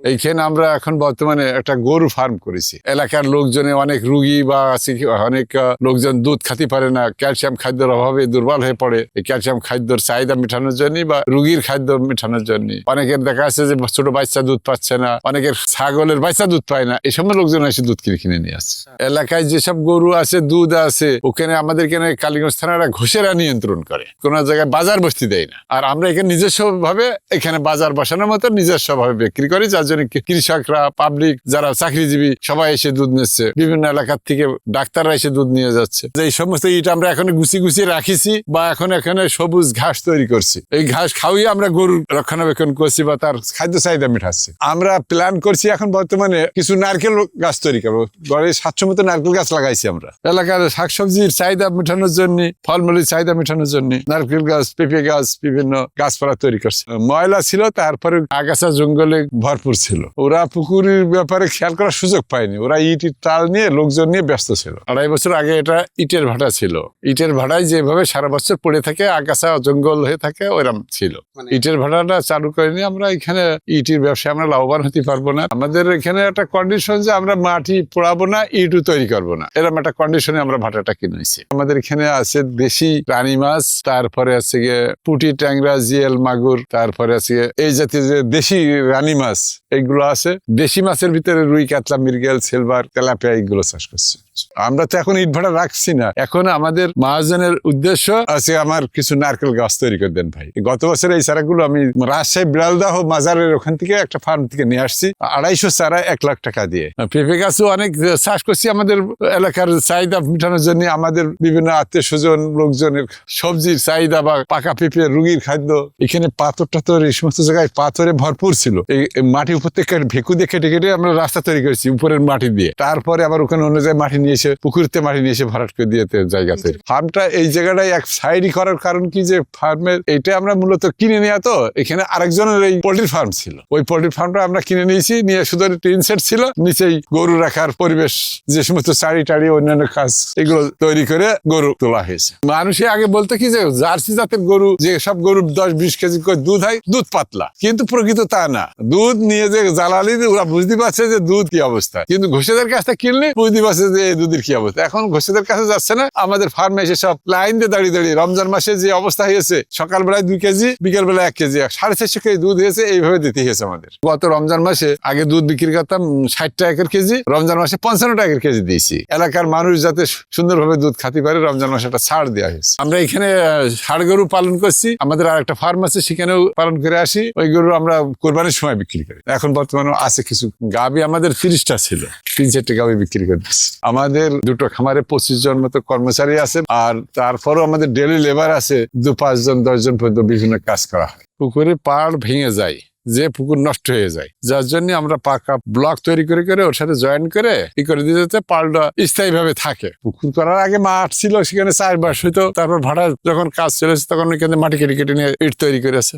এইখানে আমরা এখন বর্তমানে একটা গরু ফার্ম করেছি। এলাকার লোকজনে অনেক রুগী বা আছে অনেক লোকজন দুধ খেতে পারে না, ক্যালসিয়াম খাদ্যের অভাবে দুর্বল হয়ে পড়ে। এই ক্যালসিয়াম খাদ্যের চাহিদা মেটানোর জন্য বা রুগীর খাদ্য মেটানোর জন্য অনেকের দেখা যাচ্ছে যে ছোট বাচ্চা দুধ পাচ্ছে না, অনেকের ছাগলের বাচ্চা দুধ পায় না, এই সময় লোকজন এসে দুধ কিনে নিয়ে আসছে। এলাকায় যেসব গরু আছে, দুধ আছে, ওখানে আমাদের এখানে কালীগঞ্জ থানারা ঘোষেরা নিয়ন্ত্রণ করে, কোন জায়গায় বাজার বসতে দেয় না। আর আমরা এখানে নিজস্ব ভাবে এখানে বাজার বসানোর মতো নিজস্ব ভাবে বিক্রি করি, যার জন্য কৃষকরা, পাবলিক যারা চাকরিজীবী সবাই এসে দুধ নিচ্ছে। বিভিন্ন এলাকার থেকে ডাক্তাররা এসে দুধ নিয়ে যাচ্ছে। এই সমস্ত ইট আমরা এখন গুছিয়ে রাখিছি বা এখন এখানে সবুজ ঘাস তৈরি করছি। এই ঘাস খাওয়িয়ে আমরা গরুর রক্ষণাবেক্ষণ করছি বা তার খাদ্য চাহিদা মেটাচ্ছি। আমরা প্ল্যান করছি এখন বর্তমানে কিছু নারকেল গাছ তৈরি করবো। গড়ে 700 মতো নারকেল গাছ লাগাইছি আমরা এলাকার শাকসবজির চাহিদা মেটানোর জন্য, ফলমূলের চাহিদা মেটানোর জন্য নারকেল গাছ, পেঁপে গাছ, বিভিন্ন গাছপালা তৈরি করছে। ময়লা ছিল, তারপরে আগাছা জঙ্গলে ভরপুর ছিল। ওরা পুকুরের ব্যাপারে খেয়াল করার সুযোগ পায়নি। ওরা ইটের টাল নিয়ে লোকজন নিয়ে ব্যস্ত ছিল। 2.5 বছর আগে এটা ইটের ভাটা ছিল। ইটের ভাটায় যেভাবে সারা বছর পড়ে থাকে, আগাছা জঙ্গল হয়ে থাকে, ওইরকম ছিল। ইটের ভাটাটা চালু করিনি আমরা। এখানে ইটের ব্যবসায় আমরা লাভবান হতে পারবো না। আমাদের এখানে একটা কন্ডিশন যে আমরা মাটি পোড়াবো না, ইটও তৈরি করবো না, এরকম একটা কন্ডিশনে আমরা ভাটাটা কিনেছি। আমাদের এখানে আছে দেশি রানী মাছ, তারপরে আছে গিয়ে পুঁটি, ট্যাংরা, জিয়েল, মাগুর, তারপরে আছে এই জাতীয় যে দেশি রানী মাছ, এইগুলো আছে। দেশি মাছের ভিতরে রুই, কাতলা, মৃগেল, সিলভার, তেলাপিয়া, এইগুলো চাষ করছি। আমরা তো এখন ইট ভাটা রাখছি না। এখন আমাদের মহাজনের উদ্দেশ্য আছে আমার কিছু নারকেল গাছ তৈরি করে দেন ভাই। গত বছর এই চারাগুলো আমি রাজশাহী বিড়ালদাহ মাজারের ওখান থেকে একটা ফার্ম থেকে নিয়ে আসছি 250 চারা 1 লাখ টাকা দিয়ে। পেঁপে গাছও অনেক চাষ করছি আমাদের এলাকার চাহিদা মেটানোর জন্য। আমাদের বিভিন্ন আত্মীয় স্বজন লোকজনের সবজির চাহিদা বা পাকা পেঁপে, রুগীর খাদ্য। এখানে পাথর টাথর এই সমস্ত জায়গায় পাথরে ভরপুর ছিল। এই মাটি উপর থেকে ভেকু দিয়ে কেটে কেটে আমরা রাস্তা তৈরি করেছি উপরের মাটি দিয়ে। তারপরে আবার ওখানে অন্য জায়গায় মাটি নিয়ে এসে, পুকুরতে মাটি নিয়ে এসে ভরাট করে দিয়ে জায়গা তৈরি। ফার্মটা এই জায়গাটায় এক সাইডই করার কারণ কি, যে ফার্মের এইটা আমরা মূলত কিনে নেওয়া, তো এখানে আরেকজনের এই পোল্ট্রি ফার্ম ছিল। ওই পোল্ট্রি ফার্মটা আমরা কিনে নিয়েছি, নিয়ে শুধু টিন সেট ছিল, নিচেই গরু রাখার পরিবেশ, যে সমস্ত চাড়ি টাড়ি অন্যান্য কাজ, এগুলো তৈরি করে গরু তোলা হয়েছে। মানুষে আগে বলতে কি যে জার্সি জাতের গরু, যে সব গরু 10-20 কেজি করে দুধ হয়, দুধ পাতলা, কিন্তু প্রকৃত তা না। দুধ নিয়ে যে জ্বালালি, ওরা বুঝতে পারছে যে দুধ কি অবস্থা, কিন্তু ঘোষেদের কাছ থেকে কিনলে বুঝতে পারছে যে এই দুধের কি অবস্থা। এখন ঘোষেদের কাছে যাচ্ছে না, আমাদের ফার্মে এসে সব লাইন দিয়ে দাঁড়িয়ে রমজান মাসে যে অবস্থা হয়েছে, সকালবেলায় 2 কেজি, বিকেল বেলায় 1 কেজি, 450 কেজি দুধ হয়েছে। এইভাবে দিতে হয়েছে আমাদের। গত রমজান মাসে আগে দুধ বিক্রি করতাম 60 টাকা কেজি, রমজান মাসে 55 টাকা কেজি দিয়েছি। এলাকার মানুষ যাতে সুন্দরভাবে দুধ খাতে পারে, রমজান মাসে একটা ছাড় দেওয়া হয়েছে। আমরা এখানে ষাঁড় গরু পালন করছি। আমাদের আর একটা ফার্ম আছে, সেখানেও পালন করে আসি। ওই গরু আমরা কোরবানির সময় বিক্রি করি। এখন বর্তমানে আছে কিছু গাভী, আমাদের 30টা ছিল, 3-4টা গাভী বিক্রি করতেছি। আমাদের 2টো খামারে 25 জন মতো কর্মচারী আছে। আর তারপরও আমাদের ডেলি লেবার আছে 2-5 জন 10 জন পর্যন্ত বিভিন্ন কাজ করা হয়। পুকুরে পাড় ভেঙে যায়, যে পুকুর নষ্ট হয়ে যায়, যার জন্য আমরা পাকা ব্লক তৈরি করে ওর সাথে জয়েন করে করে দিতে পাড়টা স্থায়ী ভাবে থাকে। পুকুর করার আগে মাঠ ছিল, সেখানে 4 বাস হইতো। তারপর ভাড়া যখন কাজ চলেছে, তখন ওইখানে মাটি কেটে নিয়ে ইট তৈরি করেছে।